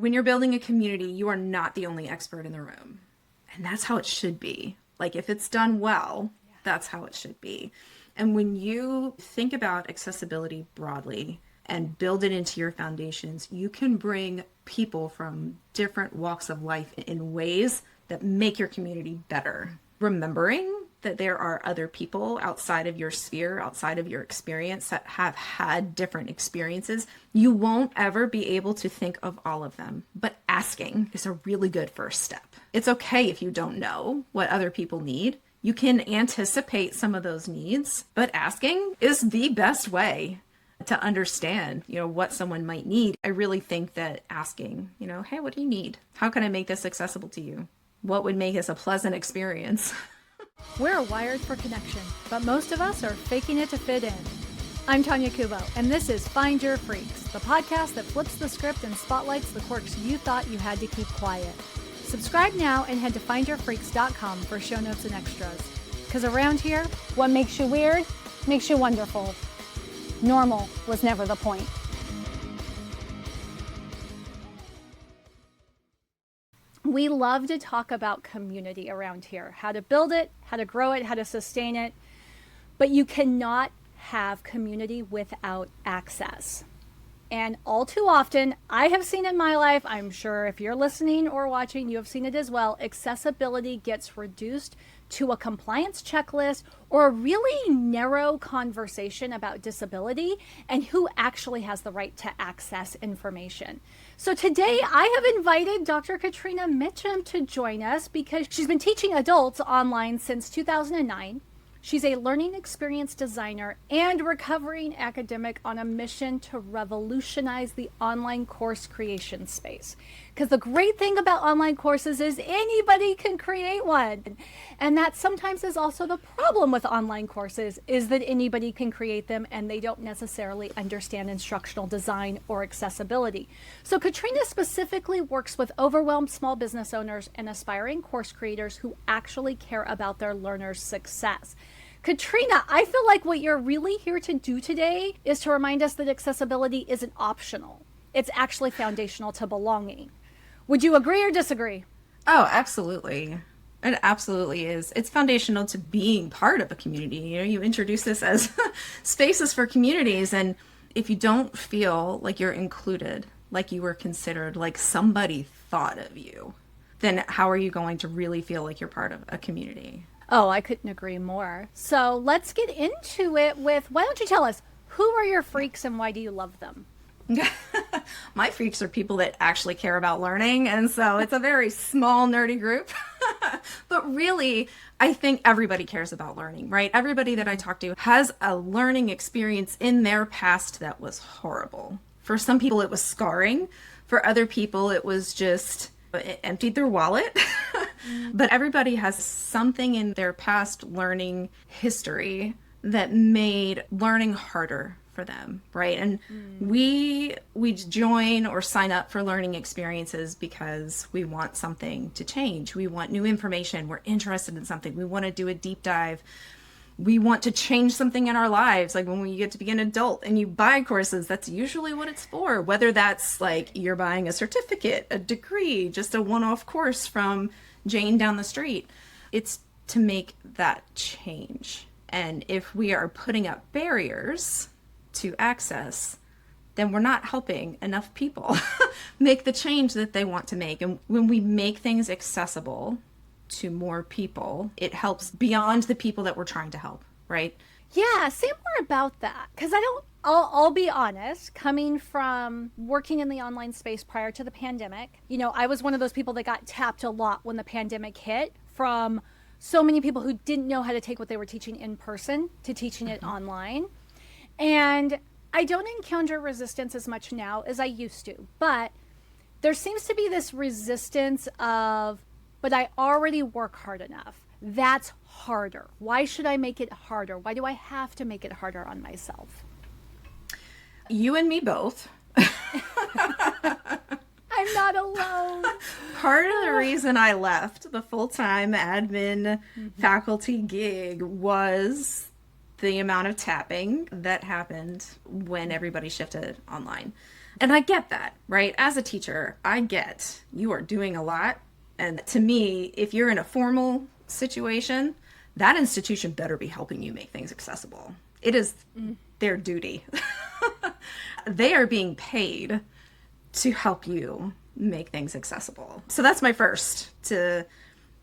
When you're building a community, you are not the only expert in the room. And that's how it should be. Like if it's done well, that's how it should be. And when you think about accessibility broadly and build it into your foundations, you can bring people from different walks of life in ways that make your community better. Remembering that there are other people outside of your sphere, outside of your experience that have had different experiences. You won't ever be able to think of all of them, but asking is a really good first step. It's okay if you don't know what other people need. You can anticipate some of those needs, but asking is the best way to understand, what someone might need. I really think that asking, hey, what do you need? How can I make this accessible to you? What would make this a pleasant experience? We're wired for connection, but most of us are faking it to fit in. I'm Tonya Kubo, and this is Find Your Freaks, the podcast that flips the script and spotlights the quirks you thought you had to keep quiet. Subscribe now and head to findyourfreaks.com for show notes and extras. Because around here, what makes you weird makes you wonderful. Normal was never the point. we love to talk about community around here, how to build it, how to grow it, how to sustain it. But you cannot have community without access. And all too often, I have seen in my life, I'm sure if you're listening or watching, you have seen it as well, accessibility gets reduced to a compliance checklist or a really narrow conversation about disability and who actually has the right to access information. So today I have invited Dr. Catrina Mitchum to join us because she's been teaching adults online since 2009. She's a learning experience designer and recovering academic on a mission to revolutionize the online course creation space. Because the great thing about online courses is anybody can create one. And that sometimes is also the problem with online courses, is that anybody can create them and they don't necessarily understand instructional design or accessibility. So Catrina specifically works with overwhelmed small business owners and aspiring course creators who actually care about their learners' success. Catrina, I feel like what you're really here to do today is to remind us that accessibility isn't optional. It's actually foundational to belonging. Would you agree or disagree? Oh, absolutely. It absolutely is. It's foundational to being part of a community. You know, you introduce this as spaces for communities. And if you don't feel like you're included, like you were considered, like somebody thought of you, then how are you going to really feel like you're part of a community? Oh, I couldn't agree more. So let's get into it with, why don't you tell us, who are your freaks and why do you love them? My freaks are people that actually care about learning. And so it's a very small, nerdy group. But really, I think everybody cares about learning, right? Everybody that I talk to has a learning experience in their past that was horrible. For some people, it was scarring. For other people, it was just, it emptied their wallet. But everybody has something in their past learning history that made learning harder for them, right? And we join or sign up for learning experiences because we want something to change. We want new information. We're interested in something. We want to do a deep dive. We want to change something in our lives. Like when we get to be an adult and you buy courses, that's usually what it's for. Whether that's like you're buying a certificate, a degree, just a one-off course from Jane down the street. It's to make that change. And if we are putting up barriers to access, then we're not helping enough people make the change that they want to make. And when we make things accessible to more people, it helps beyond the people that we're trying to help, right? Yeah, say more about that. Because I'll be honest, coming from working in the online space prior to the pandemic, you know, I was one of those people that got tapped a lot when the pandemic hit from so many people who didn't know how to take what they were teaching in person to teaching it online. And I don't encounter resistance as much now as I used to, but there seems to be this resistance of, but I already work hard enough. That's harder. Why should I make it harder? Why do I have to make it harder on myself? You and me both. I'm not alone. Part of the reason I left the full-time admin faculty gig was the amount of tapping that happened when everybody shifted online. And I get that, right? As a teacher, I get you are doing a lot. And to me, if you're in a formal situation, that institution better be helping you make things accessible. It is their duty. They are being paid to help you make things accessible. So that's my first to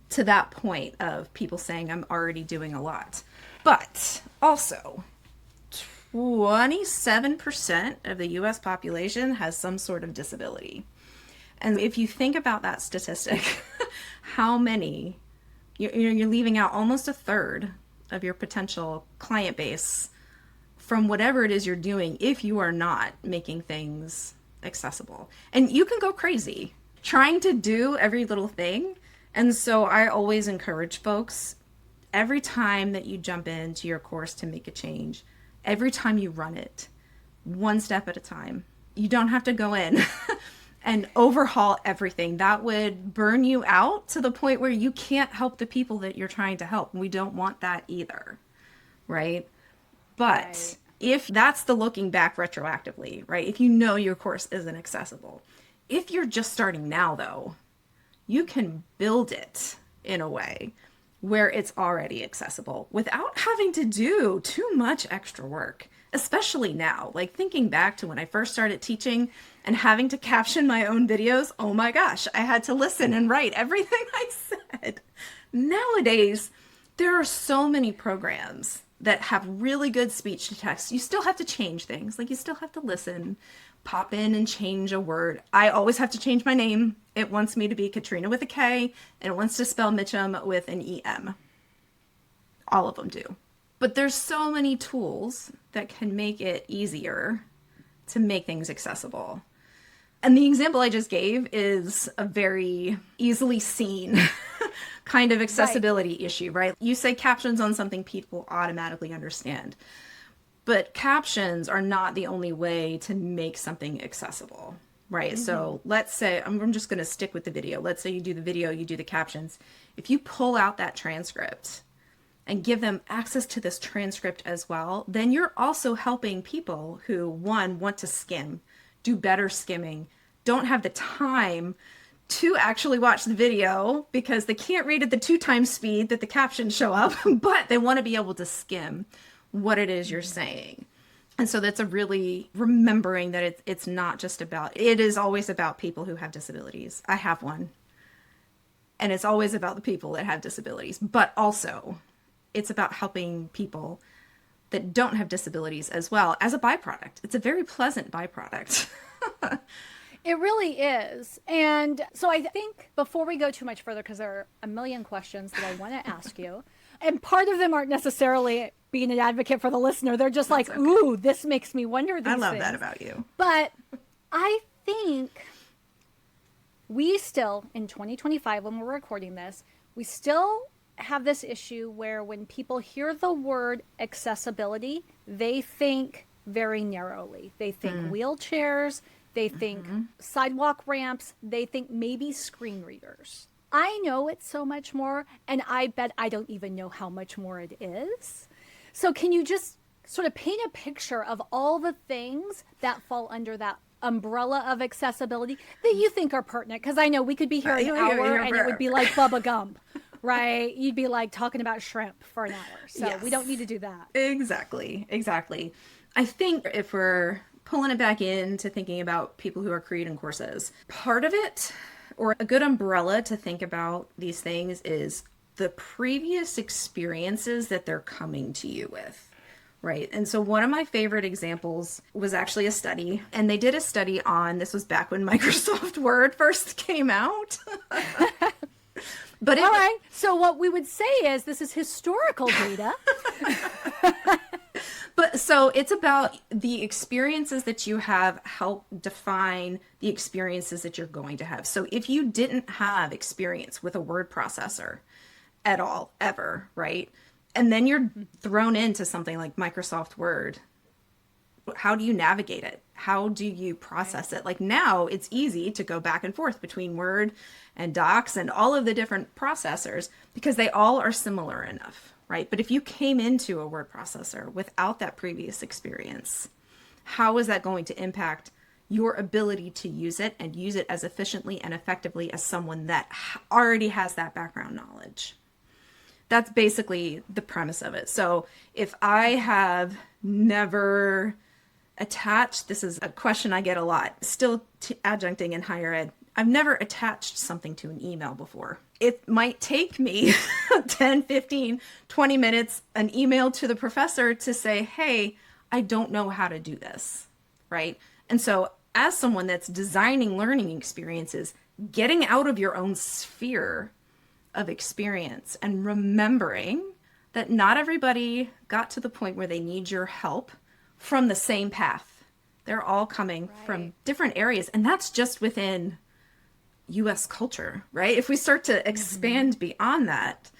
that point of people saying I'm already doing a lot. But also, 27% of the US population has some sort of disability. And if you think about that statistic, how many, you're leaving out almost a third of your potential client base from whatever it is you're doing if you are not making things accessible. And you can go crazy trying to do every little thing. And so I always encourage folks, every time that you jump into your course to make a change, every time you run it, one step at a time. You don't have to go in and overhaul everything. That would burn you out to the point where you can't help the people that you're trying to help. We don't want that either, right? But if that's the looking back retroactively, right? If you know your course isn't accessible. If you're just starting now, though, you can build it in a way where it's already accessible without having to do too much extra work, especially now. Like thinking back to when I first started teaching and having to caption my own videos, oh my gosh, I had to listen and write everything I said. Nowadays, there are so many programs that have really good speech to text. You still have to change things. Like you still have to listen, pop in and change a word. I always have to change my name. It wants me to be Catrina with a K, and it wants to spell Mitchum with an EM. All of them do. But there's so many tools that can make it easier to make things accessible. And the example I just gave is a very easily seen kind of accessibility issue, right? You say captions on something people automatically understand. But captions are not the only way to make something accessible, right? So let's say, I'm just going to stick with the video. Let's say you do the video, you do the captions. If you pull out that transcript and give them access to this transcript as well, then you're also helping people who, one, want to skim, do better skimming, don't have the time to actually watch the video because they can't read at the 2 times speed that the captions show up, but they want to be able to skim what it is you're saying. And so that's a really remembering that it's not just about, it is always about people who have disabilities. I have one. And it's always about the people that have disabilities, but also it's about helping people that don't have disabilities as well as a byproduct. It's a very pleasant byproduct. It really is. And so I think before we go too much further, because there are a million questions that I want to ask you, and part of them aren't necessarily being an advocate for the listener. They're just like, ooh, this makes me wonder these things. I love that about you. But I think we still, in 2025, when we're recording this, we still have this issue where when people hear the word accessibility, they think very narrowly. They think wheelchairs, they think sidewalk ramps, they think maybe screen readers. I know it's so much more, and I bet I don't even know how much more it is. So can you just sort of paint a picture of all the things that fall under that umbrella of accessibility that you think are pertinent? Because I know we could be here an hour and it would be like Bubba Gump, right? You'd be like talking about shrimp for an hour. So we don't need to do that. Exactly. I think if we're pulling it back into thinking about people who are creating courses, part of it, or a good umbrella to think about these things, is the previous experiences that they're coming to you with, right? And so one of my favorite examples was actually a study, and they did a study on, this was back when Microsoft Word first came out. But all right, so what we would say is this is historical data. But so it's about the experiences that you have help define the experiences that you're going to have. So if you didn't have experience with a word processor at all, ever, right? And then you're thrown into something like Microsoft Word, how do you navigate it? How do you process it? Like now it's easy to go back and forth between Word and Docs and all of the different processors because they all are similar enough, right? But if you came into a word processor without that previous experience, how is that going to impact your ability to use it and use it as efficiently and effectively as someone that already has that background knowledge. That's basically the premise of it. So if I have never attached, this is a question I get a lot, still adjuncting in higher ed, I've never attached something to an email before. It might take me 10, 15, 20 minutes, an email to the professor to say, hey, I don't know how to do this, right? And so as someone that's designing learning experiences, getting out of your own sphere of experience and remembering that not everybody got to the point where they need your help from the same path. They're all coming from different areas, and that's just within US culture, right? If we start to expand beyond that,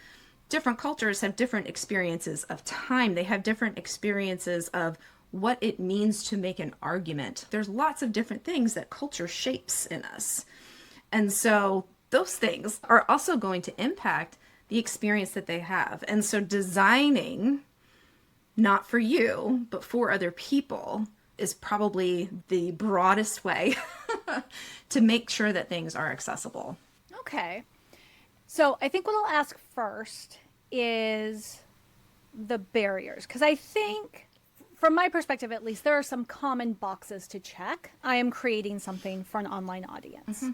different cultures have different experiences of time. They have different experiences of what it means to make an argument. There's lots of different things that culture shapes in us. And so those things are also going to impact the experience that they have. And so designing, not for you, but for other people, is probably the broadest way to make sure that things are accessible. Okay. So I think what I'll ask first is the barriers. Because I think, from my perspective at least, there are some common boxes to check. I am creating something for an online audience.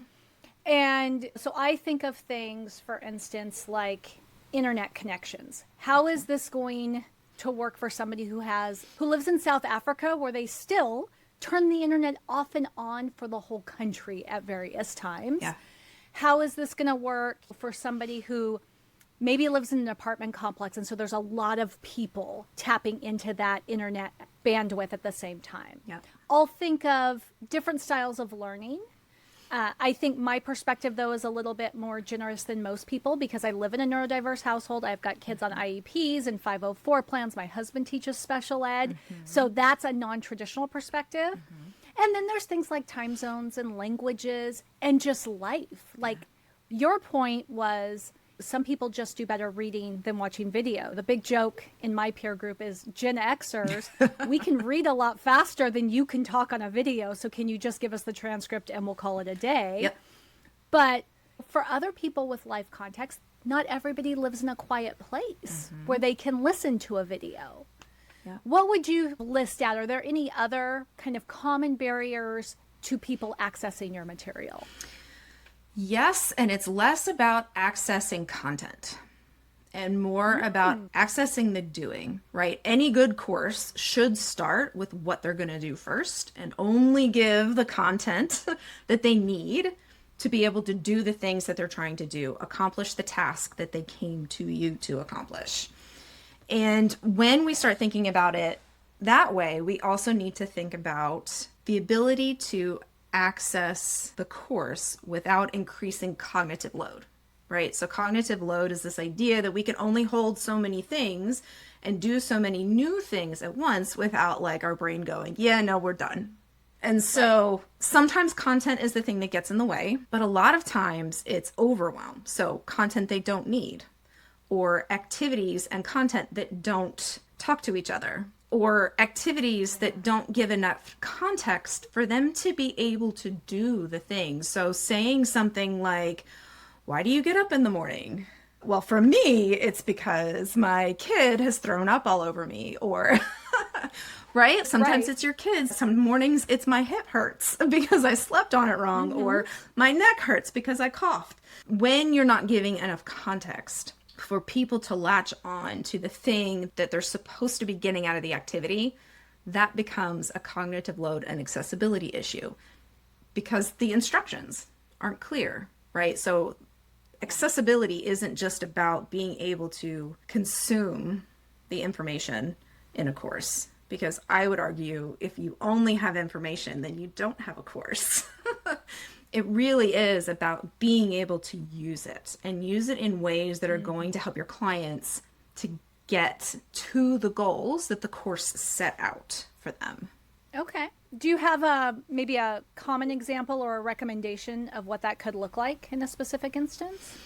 And so I think of things, for instance, like internet connections. How is this going to work for somebody who lives in South Africa, where they still turn the internet off and on for the whole country at various times? Yeah. How is this going to work for somebody who maybe lives in an apartment complex, and so there's a lot of people tapping into that internet bandwidth at the same time? Yeah. I'll think of different styles of learning. I think my perspective, though, is a little bit more generous than most people because I live in a neurodiverse household. I've got kids on IEPs and 504 plans. My husband teaches special ed. So that's a non-traditional perspective. And then there's things like time zones and languages and just life. Like your point was, some people just do better reading than watching video. The big joke in my peer group is Gen Xers, we can read a lot faster than you can talk on a video. So can you just give us the transcript and we'll call it a day? Yep. But for other people with life context, not everybody lives in a quiet place where they can listen to a video. Yeah. What would you list out? Are there any other kind of common barriers to people accessing your material? Yes, and it's less about accessing content and more about accessing the doing, right? Any good course should start with what they're going to do first and only give the content that they need to be able to do the things that they're trying to do, accomplish the task that they came to you to accomplish. And when we start thinking about it that way, we also need to think about the ability to access the course without increasing cognitive load, right? So cognitive load is this idea that we can only hold so many things and do so many new things at once without like our brain going, yeah, no, we're done. And so sometimes content is the thing that gets in the way, but a lot of times it's overwhelm. So content they don't need, or activities and content that don't talk to each other, or activities that don't give enough context for them to be able to do the thing. So saying something like, why do you get up in the morning? Well, for me, it's because my kid has thrown up all over me, or, right? Sometimes it's your kids. Some mornings it's my hip hurts because I slept on it wrong, or my neck hurts because I coughed. When you're not giving enough context for people to latch on to the thing that they're supposed to be getting out of the activity, that becomes a cognitive load and accessibility issue because the instructions aren't clear, right? So accessibility isn't just about being able to consume the information in a course, because I would argue if you only have information, then you don't have a course. It really is about being able to use it and use it in ways that are going to help your clients to get to the goals that the course set out for them. Okay. Do you have maybe a common example or a recommendation of what that could look like in a specific instance?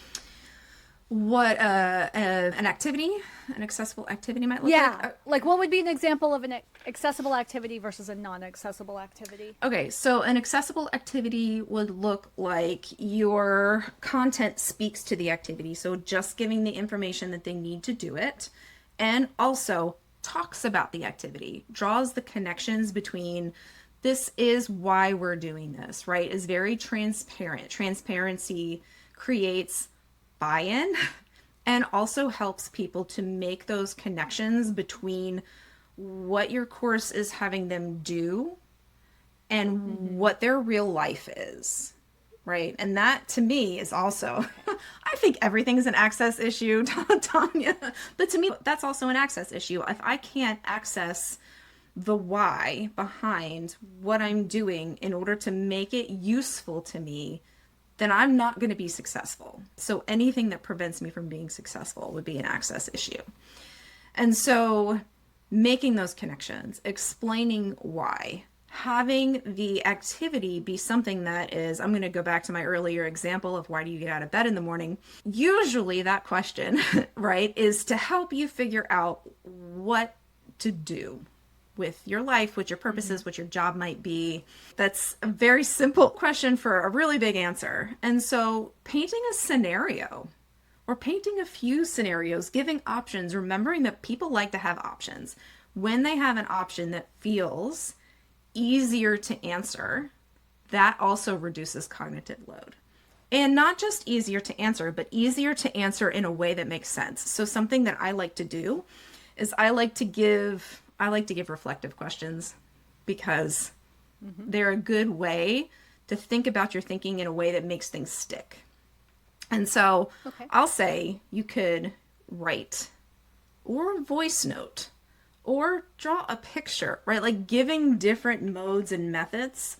What an activity, an accessible activity might look Yeah. like? Like what would be an example of an accessible activity versus a non-accessible activity? Okay, so an accessible activity would look like your content speaks to the activity. So just giving the information that they need to do it, and also talks about the activity, draws the connections between this is why we're doing this, right? Is very transparent. Transparency creates buy-in and also helps people to make those connections between what your course is having them do and what their real life is, right? And that to me is also, I think everything is an access issue, Tonya, but to me, that's also an access issue. If I can't access the why behind what I'm doing in order to make it useful to me, then I'm not going to be successful. So anything that prevents me from being successful would be an access issue. And so making those connections, explaining why, having the activity be something that is, I'm going to go back to my earlier example of why do you get out of bed in the morning? Usually that question, right, is to help you figure out what to do with your life, what your purpose is, what your job might be. That's a very simple question for a really big answer. And so painting a scenario or painting a few scenarios, giving options, remembering that people like to have options. When they have an option that feels easier to answer, that also reduces cognitive load. And not just easier to answer, but easier to answer in a way that makes sense. So something that I like to do is I like to give reflective questions because they're a good way to think about your thinking in a way that makes things stick. And so I'll say you could write or voice note or draw a picture, right? Like giving different modes and methods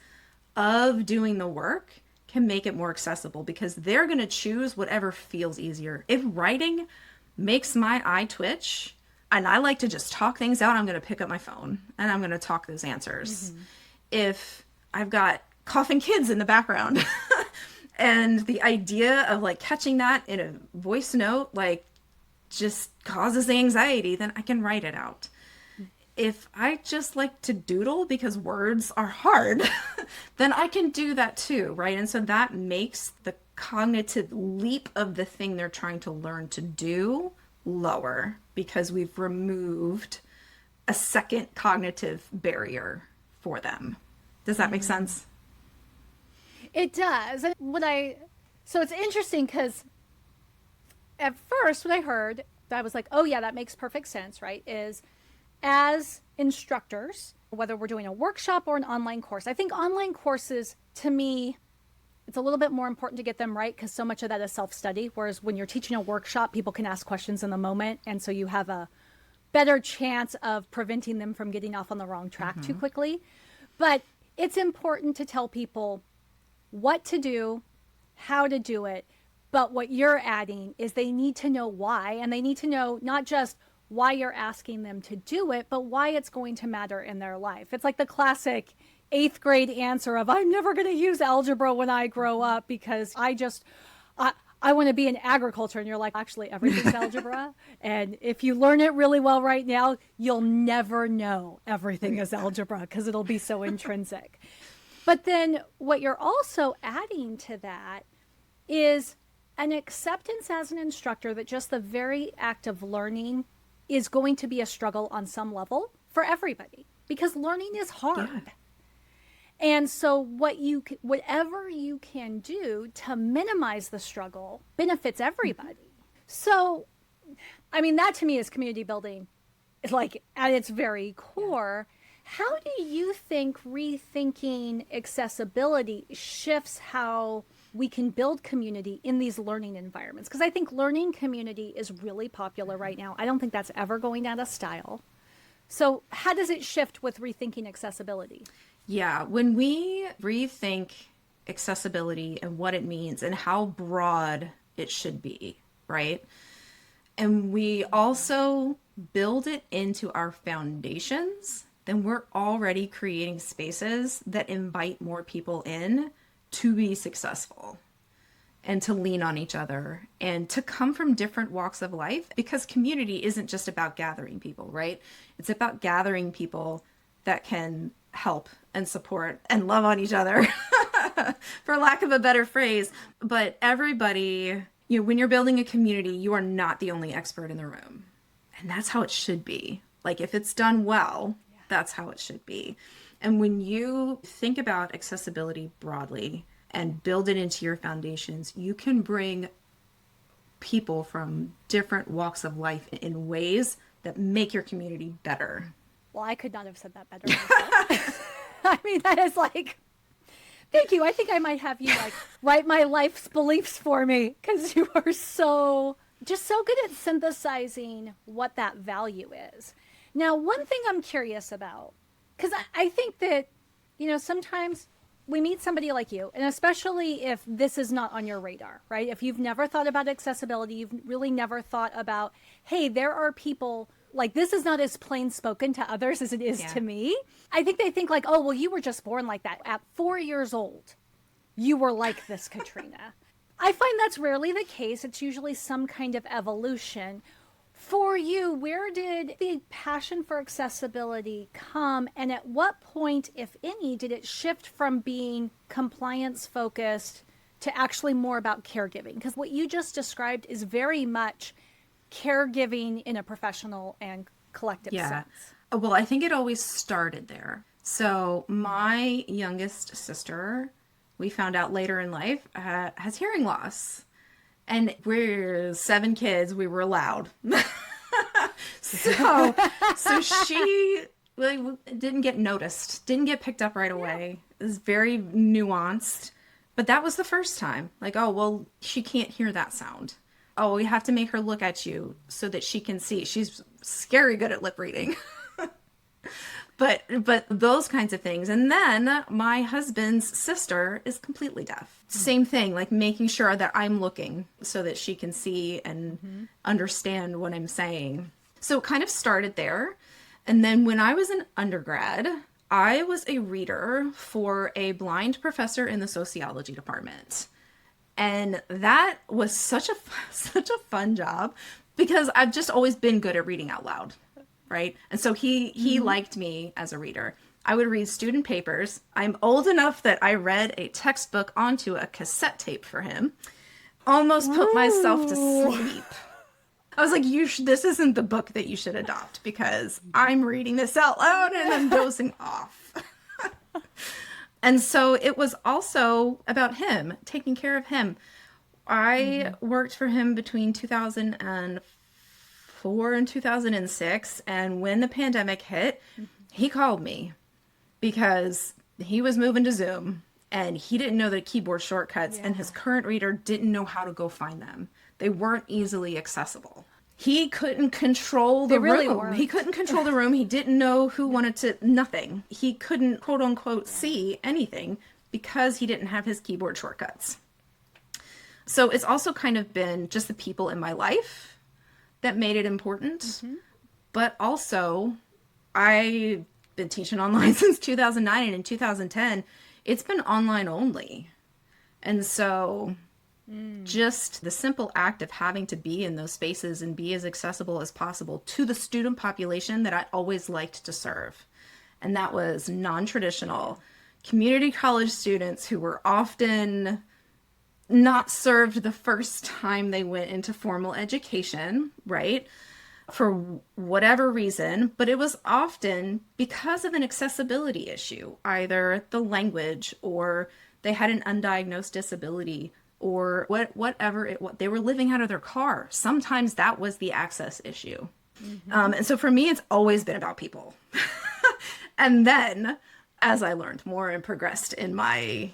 of doing the work can make it more accessible because they're going to choose whatever feels easier. If writing makes my eye twitch, and I like to just talk things out, I'm going to pick up my phone and I'm going to talk those answers. If I've got coughing kids in the background and the idea of like catching that in a voice note, like just causes anxiety, then I can write it out. If I just like to doodle because words are hard, then I can do that too, right? And so that makes the cognitive leap of the thing they're trying to learn to do lower because we've removed a second cognitive barrier for them. Does that make sense? It does. And so it's interesting because at first when I heard, I was like, oh yeah, that makes perfect sense, right? Is as instructors, whether we're doing a workshop or an online course, I think online courses, to me, it's a little bit more important to get them right because so much of that is self-study. Whereas when you're teaching a workshop, people can ask questions in the moment. And so you have a better chance of preventing them from getting off on the wrong track too quickly. But it's important to tell people what to do, how to do it. But what you're adding is they need to know why. And they need to know not just why you're asking them to do it, but why it's going to matter in their life. It's like the classic 8th grade answer of I'm never going to use algebra when I grow up because I want to be in agriculture. And you're like, actually, everything's algebra. And if you learn it really well right now, you'll never know everything is algebra because it'll be so intrinsic. But then what you're also adding to that is an acceptance as an instructor that just the very act of learning is going to be a struggle on some level for everybody because learning is hard. Yeah. And so whatever you can do to minimize the struggle benefits everybody. So, I mean, that to me is community building, like at its very core. How do you think rethinking accessibility shifts how we can build community in these learning environments? Because I think learning community is really popular right now. I don't think that's ever going out of style. So how does it shift with rethinking accessibility? Yeah, when we rethink accessibility and what it means and how broad it should be, right? And we also build it into our foundations, then we're already creating spaces that invite more people in to be successful. and to lean on each other and to come from different walks of life, because community isn't just about gathering people, right? It's about gathering people that can help and support and love on each other, for lack of a better phrase. But everybody, when you're building a community, you are not the only expert in the room. And that's how it should be. Like, if it's done well, that's how it should be. And when you think about accessibility broadly and build it into your foundations, you can bring people from different walks of life in ways that make your community better. Well, I could not have said that better myself. I mean, that is like, thank you. I think I might have you like write my life's beliefs for me, because you are so good at synthesizing what that value is. Now, one thing I'm curious about, because I think that, sometimes we meet somebody like you, and especially if this is not on your radar, right? If you've never thought about accessibility, you've really never thought about, hey, there are people, like, this is not as plain spoken to others as it is to me. I think they think like, oh, well, you were just born like that. At 4 years old, you were like this, Catrina. I find that's rarely the case. It's usually some kind of evolution. For you, where did the passion for accessibility come, and at what point, if any, did it shift from being compliance focused to actually more about caregiving? Because what you just described is very much caregiving in a professional and collective sense. Well, I think it always started there. So my youngest sister, we found out later in life, has hearing loss. And we're 7 kids. We were loud. so she didn't get noticed, didn't get picked up right away. It was very nuanced. But that was the first time. Like, oh, well, she can't hear that sound. Oh, we have to make her look at you so that she can see. She's scary good at lip reading. But those kinds of things. And then my husband's sister is completely deaf. Same thing, like making sure that I'm looking so that she can see and understand what I'm saying. So it kind of started there. And then when I was an undergrad, I was a reader for a blind professor in the sociology department. And that was such a fun job, because I've just always been good at reading out loud. Right. And so he liked me as a reader. I would read student papers. I'm old enough that I read a textbook onto a cassette tape for him. Almost put myself to sleep. I was like, this isn't the book that you should adopt, because I'm reading this out loud and I'm dozing off. And so it was also about him, taking care of him. I worked for him between 2004 and 2006, and when the pandemic hit, he called me because he was moving to Zoom and he didn't know the keyboard shortcuts, and his current reader didn't know how to go find them. They weren't easily accessible. He couldn't control the room. He couldn't control the room. He didn't know who wanted to, nothing. He couldn't, quote unquote, see anything because he didn't have his keyboard shortcuts. So it's also kind of been just the people in my life that made it important. But also, I've been teaching online since 2009, and in 2010, it's been online only. And so just the simple act of having to be in those spaces and be as accessible as possible to the student population that I always liked to serve. And that was non-traditional community college students who were often not served the first time they went into formal education, right? For whatever reason, but it was often because of an accessibility issue, either the language, or they had an undiagnosed disability, or whatever they were living out of their car. Sometimes that was the access issue. And so for me, it's always been about people. And then as I learned more and progressed in my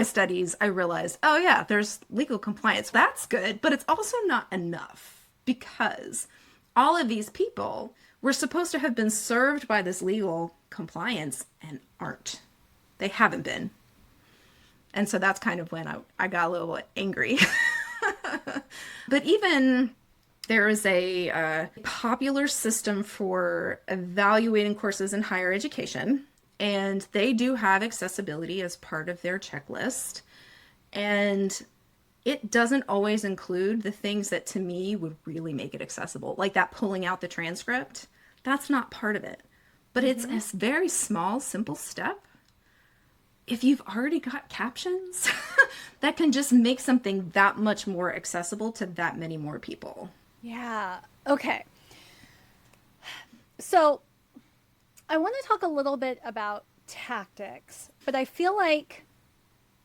studies, I realized, oh yeah, there's legal compliance. That's good, but it's also not enough, because all of these people were supposed to have been served by this legal compliance and aren't. They haven't been. And so that's kind of when I got a little angry. But even there is a popular system for evaluating courses in higher education. And they do have accessibility as part of their checklist. And it doesn't always include the things that to me would really make it accessible, like that pulling out the transcript. That's not part of it. But it's a very small, simple step. If you've already got captions, that can just make something that much more accessible to that many more people. Yeah. Okay. So I want to talk a little bit about tactics, but I feel like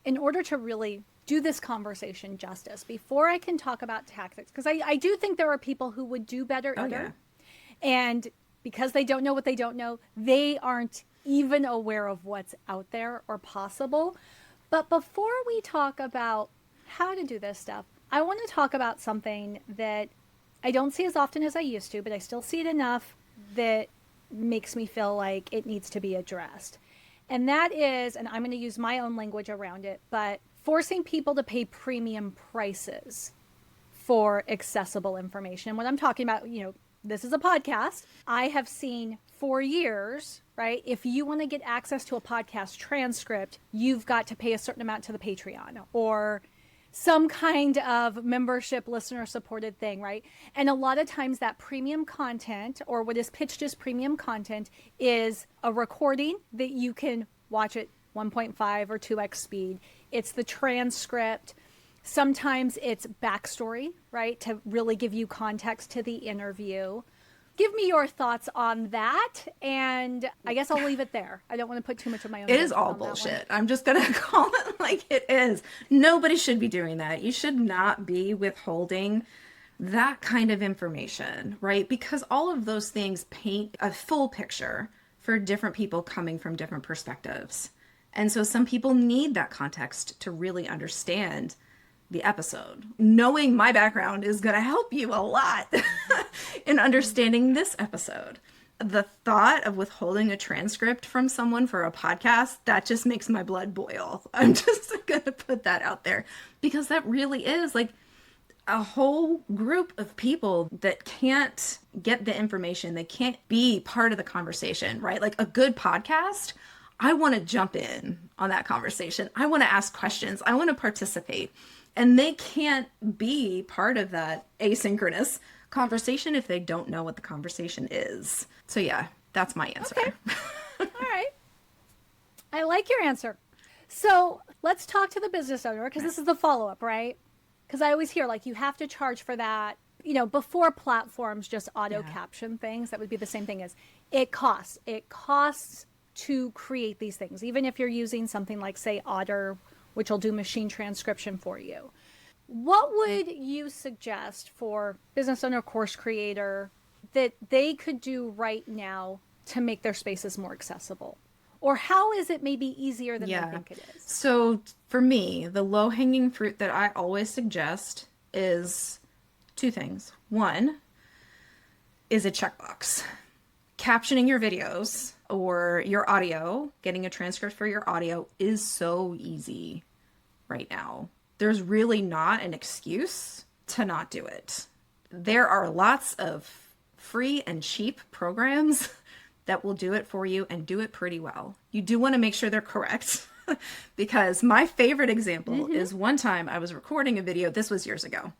in order to really do this conversation justice, before I can talk about tactics, because I do think there are people who would do better. And because they don't know what they don't know, they aren't even aware of what's out there or possible. But before we talk about how to do this stuff, I want to talk about something that I don't see as often as I used to, but I still see it enough that makes me feel like it needs to be addressed. And that is, and I'm going to use my own language around it, but forcing people to pay premium prices for accessible information. What I'm talking about, this is a podcast. I have seen for years, right? If you want to get access to a podcast transcript, you've got to pay a certain amount to the Patreon or some kind of membership listener supported thing, right? And a lot of times that premium content, or what is pitched as premium content, is a recording that you can watch at 1.5 or 2x speed. It's the transcript. Sometimes it's backstory, right? To really give you context to the interview. Give me your thoughts on that, and I guess I'll leave it there. I don't want to put too much of my own. It is all bullshit. I'm just going to call it like it is. Nobody should be doing that. You should not be withholding that kind of information, right? Because all of those things paint a full picture for different people coming from different perspectives. And so some people need that context to really understand the episode. Knowing my background is going to help you a lot in understanding this episode. The thought of withholding a transcript from someone for a podcast, that just makes my blood boil. I'm just going to put that out there because that really is like a whole group of people that can't get the information. They can't be part of the conversation, right? Like a good podcast, I want to jump in on that conversation. I want to ask questions. I want to participate. And they can't be part of that asynchronous conversation if they don't know what the conversation is. So yeah, that's my answer. Okay. All right. I like your answer. So let's talk to the business owner, because this is the follow-up, right? Because I always hear like you have to charge for that. Before platforms just auto caption things, that would be the same thing as it costs. It costs to create these things, even if you're using something like, say, Otter, which will do machine transcription for you. What would you suggest for business owner, course creator, that they could do right now to make their spaces more accessible? Or how is it maybe easier than they think it is? So for me, the low-hanging fruit that I always suggest is two things. One is a checkbox. Captioning your videos or your audio, getting a transcript for your audio is so easy right now. There's really not an excuse to not do it. There are lots of free and cheap programs that will do it for you and do it pretty well. You do want to make sure they're correct because my favorite example is one time I was recording a video, this was years ago,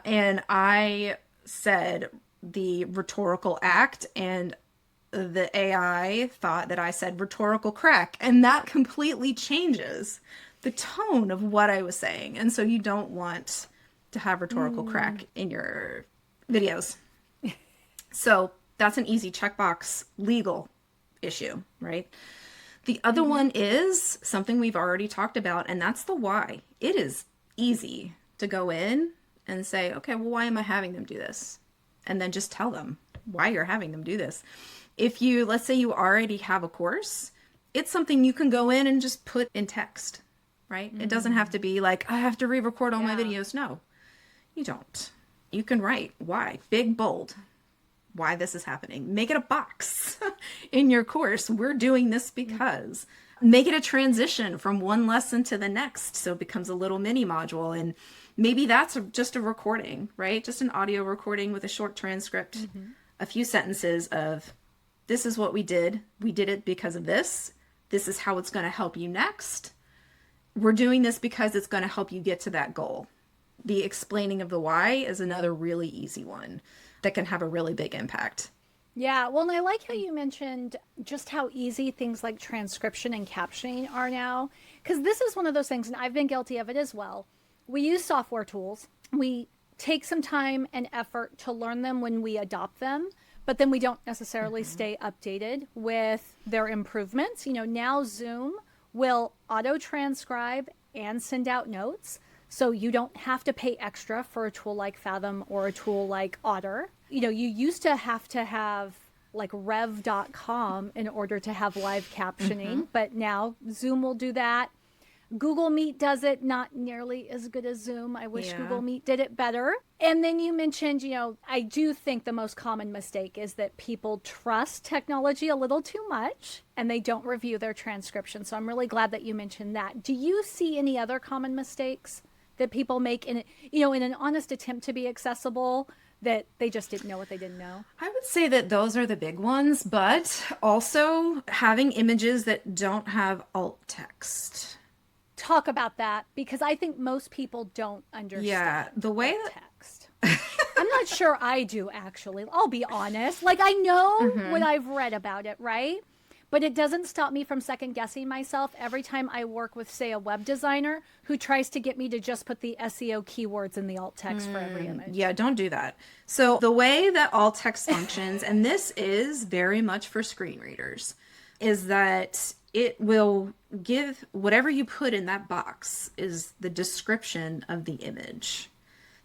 and I said the rhetorical act and the AI thought that I said rhetorical crack, and that completely changes the tone of what I was saying. And so you don't want to have rhetorical crack in your videos. So that's an easy checkbox legal issue, right? The other one is something we've already talked about, and that's the why. It is easy to go in and say, okay, well, why am I having them do this? And then just tell them why you're having them do this. If you, let's say you already have a course, it's something you can go in and just put in text, right? It doesn't have to be like, I have to re-record all my videos. No, you don't. You can write why, big, bold, why this is happening. Make it a box in your course. We're doing this because. Make it a transition from one lesson to the next. So it becomes a little mini module. And maybe that's just a recording, right? Just an audio recording with a short transcript, a few sentences of, this is what we did. We did it because of this. This is how it's going to help you next. We're doing this because it's going to help you get to that goal. the explaining of the why is another really easy one that can have a really big impact. Yeah, well, and I like how you mentioned just how easy things like transcription and captioning are now. Because this is one of those things, and I've been guilty of it as well. We use software tools. We take some time and effort to learn them when we adopt them, but then we don't necessarily stay updated with their improvements. Now Zoom will auto transcribe and send out notes. So you don't have to pay extra for a tool like Fathom or a tool like Otter. You used to have like rev.com in order to have live captioning, but now Zoom will do that. Google Meet does it, not nearly as good as Zoom. I wish Google Meet did it better. And then you mentioned, I do think the most common mistake is that people trust technology a little too much and they don't review their transcription. So I'm really glad that you mentioned that. Do you see any other common mistakes that people make in an honest attempt to be accessible, that they just didn't know what they didn't know? I would say that those are the big ones, but also having images that don't have alt text. Talk about that, because I think most people don't understand the way alt text. I'm not sure I do, actually. I'll be honest. Like, I know what I've read about it, right? But it doesn't stop me from second guessing myself every time I work with, say, a web designer who tries to get me to just put the SEO keywords in the alt text for every image. Yeah, don't do that. So the way that alt text functions, and this is very much for screen readers, is that it will give whatever you put in that box is the description of the image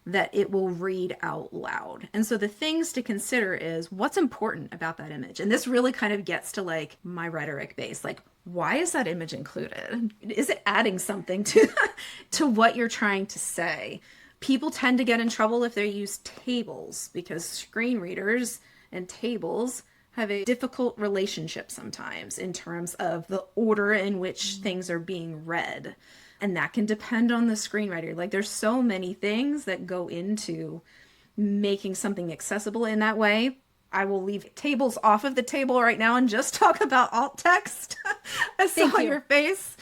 that it will read out loud. And so the things to consider is what's important about that image. And this really kind of gets to like my rhetoric base. Like, why is that image included? Is it adding something to what you're trying to say? People tend to get in trouble if they use tables, because screen readers and tables have a difficult relationship sometimes in terms of the order in which things are being read. And that can depend on the screenwriter. Like, there's so many things that go into making something accessible in that way. I will leave tables off of the table right now and just talk about alt text. I saw your face.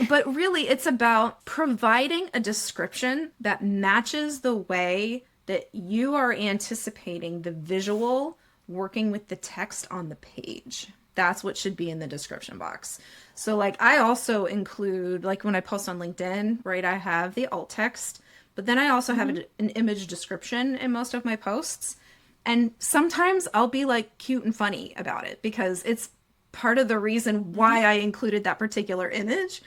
But really, it's about providing a description that matches the way that you are anticipating the visual working with the text on the page. That's what should be in the description box. So like, I also include, like when I post on LinkedIn, right, I have the alt text, but then I also have an image description in most of my posts. And sometimes I'll be like cute and funny about it, because it's part of the reason why I included that particular image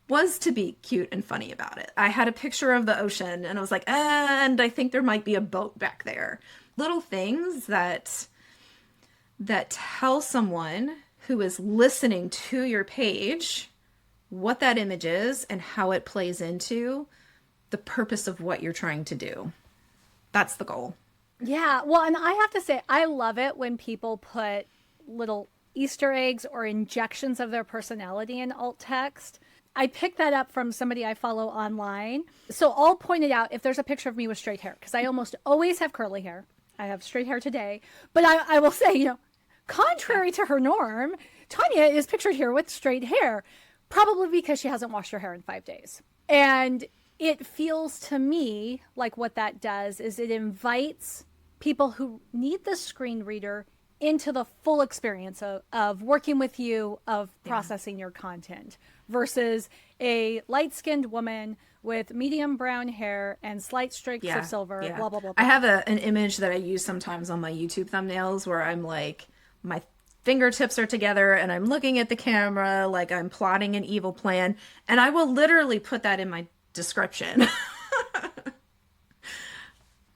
was to be cute and funny about it. I had a picture of the ocean and I was like, and I think there might be a boat back there. Little things that tell someone who is listening to your page what that image is and how it plays into the purpose of what you're trying to do. That's the goal. Yeah, well, and I have to say, I love it when people put little Easter eggs or injections of their personality in alt text. I picked that up from somebody I follow online. So I'll point it out if there's a picture of me with straight hair, because I almost always have curly hair. I have straight hair today. But I will say, contrary to her norm, Tonya is pictured here with straight hair, probably because she hasn't washed her hair in 5 days. And it feels to me like what that does is it invites people who need the screen reader into the full experience of working with you, of processing your content, versus a light-skinned woman with medium brown hair and slight streaks of silver, blah, blah, blah, blah. I have an image that I use sometimes on my YouTube thumbnails where I'm like, my fingertips are together and I'm looking at the camera like I'm plotting an evil plan, and I will literally put that in my description.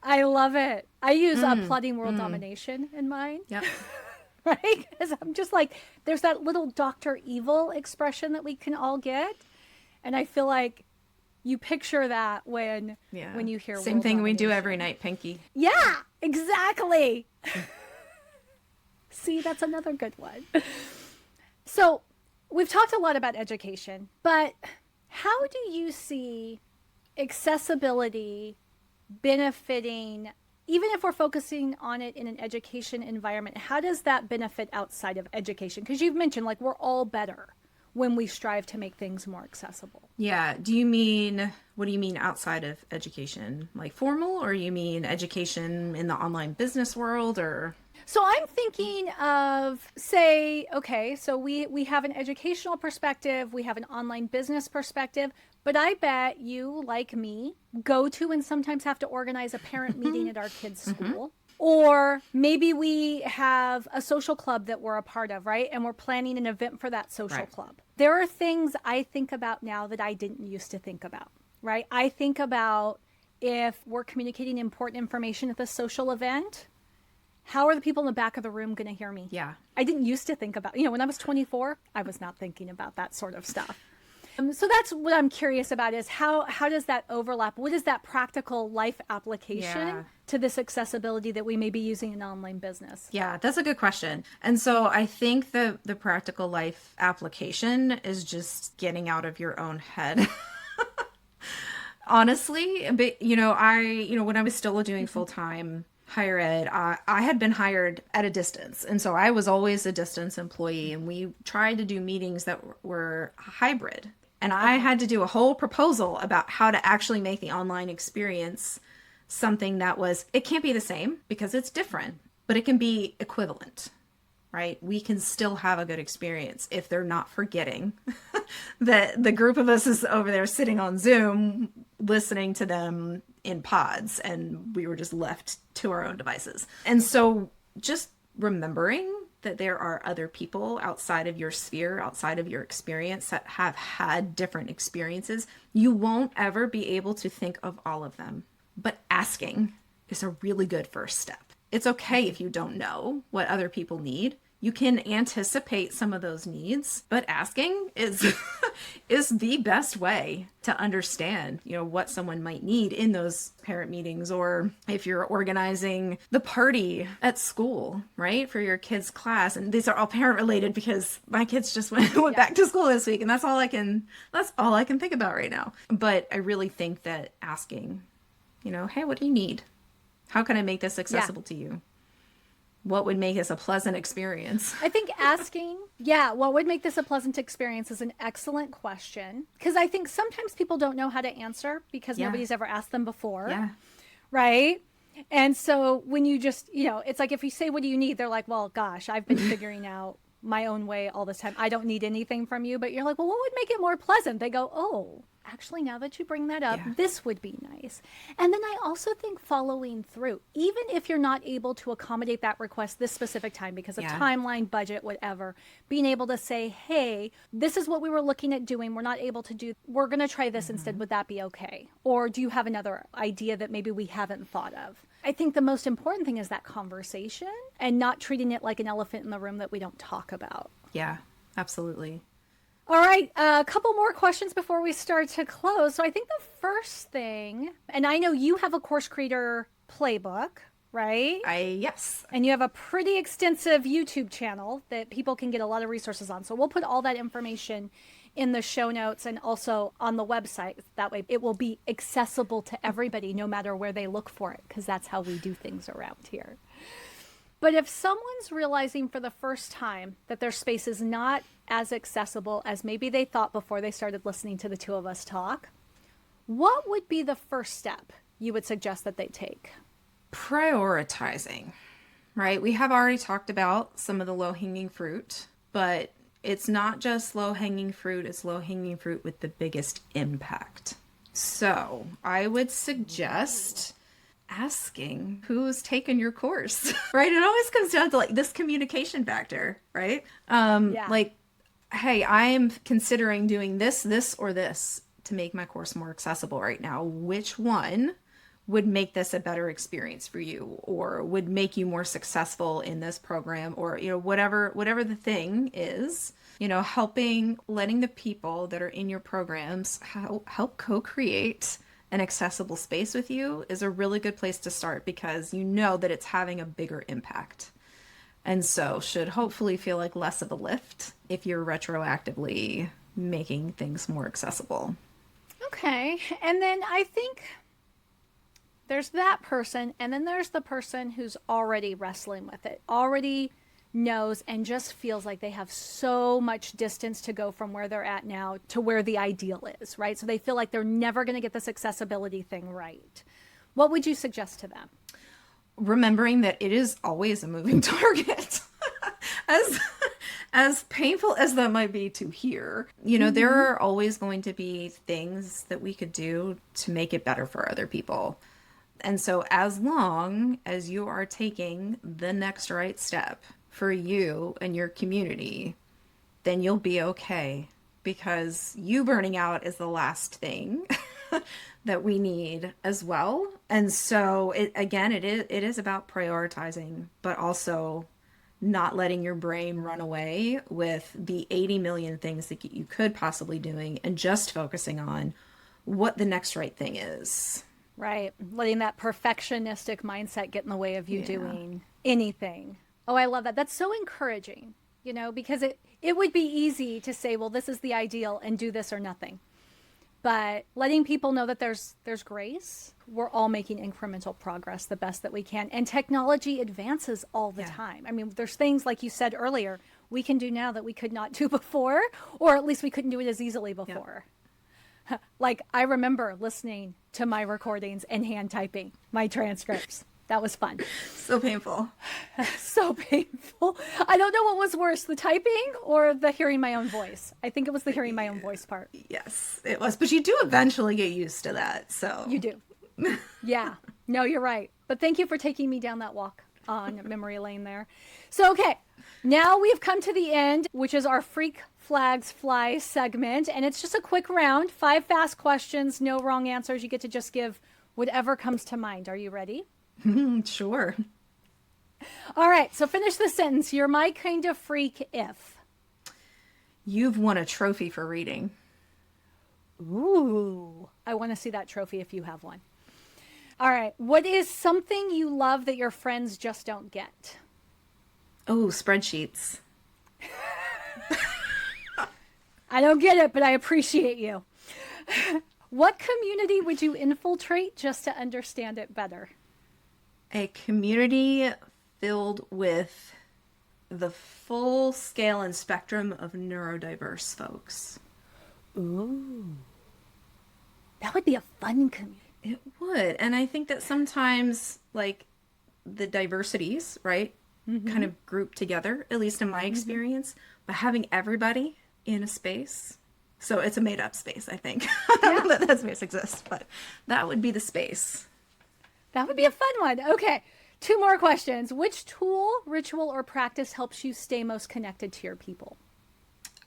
I love it. I use plotting world domination in mine. Yep. Right? Because I'm just like, there's that little Dr. Evil expression that we can all get. And I feel like you picture that when you hear same world thing domination. we do every night, Pinky. Yeah, exactly. See, that's another good one. So we've talked a lot about education, but how do you see accessibility benefiting, even if we're focusing on it in an education environment, how does that benefit outside of education? Because you've mentioned, like, we're all better when we strive to make things more accessible. Yeah. What do you mean outside of education? Like formal, or you mean education in the online business world, or? So I'm thinking of, say, okay, so we have an educational perspective, we have an online business perspective, but I bet you, like me, go to and sometimes have to organize a parent meeting at our kids' school. Or maybe we have a social club that we're a part of, right? And we're planning an event for that social club. There are things I think about now that I didn't used to think about, right? I think about if we're communicating important information at the social event, how are the people in the back of the room going to hear me? Yeah. I didn't used to think about, when I was 24, I was not thinking about that sort of stuff. So that's what I'm curious about is how does that overlap? What is that practical life application to this accessibility that we may be using in online business? Yeah, that's a good question. And so I think the practical life application is just getting out of your own head. Honestly, but when I was still doing full-time higher ed, I had been hired at a distance. And so I was always a distance employee, and we tried to do meetings that were hybrid. And I had to do a whole proposal about how to actually make the online experience something that it can't be the same because it's different, but it can be equivalent, right? We can still have a good experience if they're not forgetting that the group of us is over there sitting on Zoom, listening to them in pods, and we were just left to our own devices. And so just remembering that there are other people outside of your sphere, outside of your experience, that have had different experiences. You won't ever be able to think of all of them, but asking is a really good first step. It's okay if you don't know what other people need. You can anticipate some of those needs, but asking is is the best way to understand, what someone might need in those parent meetings, or if you're organizing the party at school, right, for your kids' class. And these are all parent related because my kids just went back to school this week, and that's all I can think about right now. But I really think that asking, hey, what do you need? How can I make this accessible to you? What would make this a pleasant experience? I think asking, what would make this a pleasant experience is an excellent question. Because I think sometimes people don't know how to answer because nobody's ever asked them before. Yeah. Right? And so when you just, it's like if you say, what do you need? They're like, well, gosh, I've been figuring out my own way all this time. I don't need anything from you. But you're like, well, what would make it more pleasant? They go, oh, actually, now that you bring that up, this would be nice. And then I also think following through, even if you're not able to accommodate that request this specific time because of timeline, budget, whatever, being able to say, hey, this is what we were looking at doing. We're not able to do, we're going to try this instead. Would that be okay? Or do you have another idea that maybe we haven't thought of? I think the most important thing is that conversation and not treating it like an elephant in the room that we don't talk about. Yeah, absolutely. All right, a couple more questions before we start to close. So I think the first thing, and I know you have a course creator playbook, right? Yes. And you have a pretty extensive YouTube channel that people can get a lot of resources on. So we'll put all that information in the show notes and also on the website. That way it will be accessible to everybody no matter where they look for it, because that's how we do things around here. But if someone's realizing for the first time that their space is not as accessible as maybe they thought before they started listening to the two of us talk, what would be the first step you would suggest that they take? Prioritizing, right? We have already talked about some of the low-hanging fruit, but it's not just low-hanging fruit, it's low-hanging fruit with the biggest impact. So I would suggest asking who's taken your course, right? It always comes down to this communication factor, right? Like, hey, I am considering doing this, or this to make my course more accessible right now. Which one would make this a better experience for you, or would make you more successful in this program, or, whatever the thing is, letting the people that are in your programs help co-create an accessible space with you is a really good place to start, because that it's having a bigger impact. And so should hopefully feel like less of a lift if you're retroactively making things more accessible. Okay. And then I think there's that person, and then there's the person who's already wrestling with it, already knows and just feels like they have so much distance to go from where they're at now to where the ideal is, right? So they feel like they're never going to get this accessibility thing right. What would you suggest to them? Remembering that it is always a moving target. as as painful as that might be to hear, there are always going to be things that we could do to make it better for other people. And so as long as you are taking the next right step for you and your community, then you'll be okay, because you burning out is the last thing that we need as well. And so it is about prioritizing, but also not letting your brain run away with the 80 million things that you could possibly doing, and just focusing on what the next right thing is. Right. Letting that perfectionistic mindset get in the way of you doing anything. Oh, I love that. That's so encouraging, because it would be easy to say, well, this is the ideal and do this or nothing. But letting people know that there's grace, we're all making incremental progress the best that we can. And technology advances all the time. I mean, there's things like you said earlier, we can do now that we could not do before, or at least we couldn't do it as easily before. Like, I remember listening to my recordings and hand typing my transcripts. That was fun. So painful. So painful. I don't know what was worse, the typing or the hearing my own voice. I think it was the hearing my own voice part. Yes, it was. But you do eventually get used to that. So you do. Yeah. No, you're right. But thank you for taking me down that walk on memory lane there. So, okay. Now we have come to the end, which is our Freak Flags Fly segment. And it's just a quick round, 5 fast questions, no wrong answers. You get to just give whatever comes to mind. Are you ready? Sure. All right. So finish the sentence. You're my kind of freak if. You've won a trophy for reading. Ooh. I want to see that trophy if you have one. All right. What is something you love that your friends just don't get? Oh, spreadsheets. I don't get it, but I appreciate you. What community would you infiltrate just to understand it better? A community filled with the full scale and spectrum of neurodiverse folks. Ooh. That would be a fun community. It would. And I think that sometimes, like, the diversities, right, kind of group together, at least in my experience, but having everybody in a space. So it's a made up space, I think. I don't know that space exists, but that would be the space. That would be a fun one. Okay. 2 more questions. Which tool, ritual, or practice helps you stay most connected to your people?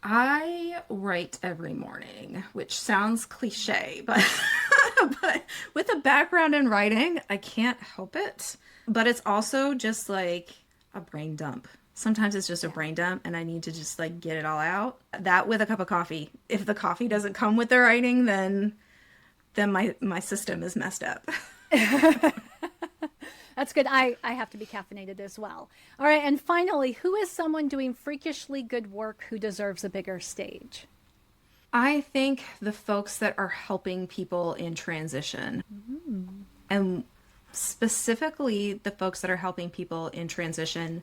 I write every morning, which sounds cliche, but but with a background in writing, I can't help it. But it's also just like a brain dump. Sometimes it's just a brain dump and I need to just like get it all out. That with a cup of coffee. If the coffee doesn't come with the writing, then my system is messed up. That's good. I have to be caffeinated as well. All right. And finally, who is someone doing freakishly good work who deserves a bigger stage? I think the folks that are helping people in transition. And specifically the folks that are helping people in transition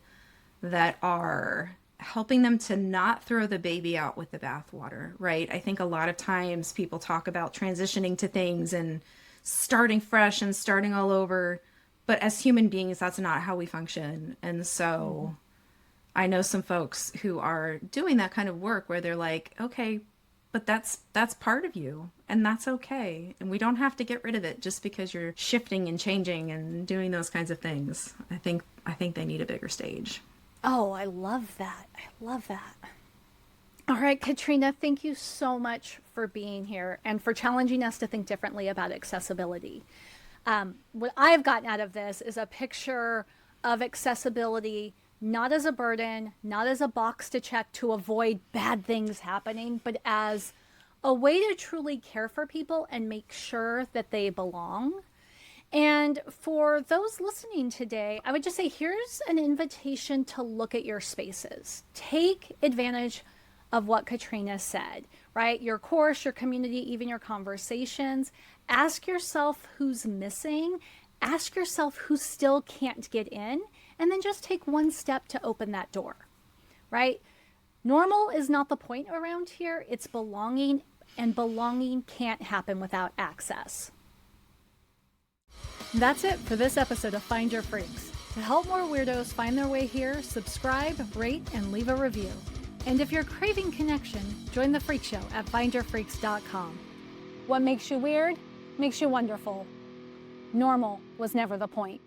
that are helping them to not throw the baby out with the bathwater, right? I think a lot of times people talk about transitioning to things and starting fresh and starting all over. But as human beings, that's not how we function. And so I know some folks who are doing that kind of work where they're like, okay, but that's part of you and that's okay. And we don't have to get rid of it just because you're shifting and changing and doing those kinds of things. I think they need a bigger stage. Oh, I love that. I love that. All right, Catrina, thank you so much for being here and for challenging us to think differently about accessibility. What I've gotten out of this is a picture of accessibility, not as a burden, not as a box to check to avoid bad things happening, but as a way to truly care for people and make sure that they belong. And for those listening today, I would just say, here's an invitation to look at your spaces. Take advantage of what Catrina said, right? Your course, your community, even your conversations. Ask yourself who's missing ask yourself who still can't get in, and then just take one step to open that door, right? Normal is not the point around here. It's belonging, and belonging can't happen without access. That's it for this episode of Find Your Freaks. To help more weirdos find their way here, subscribe, rate, and leave a review. And if you're craving connection, join the Freak Show at findyourfreaks.com. What makes you weird makes you wonderful. Normal was never the point.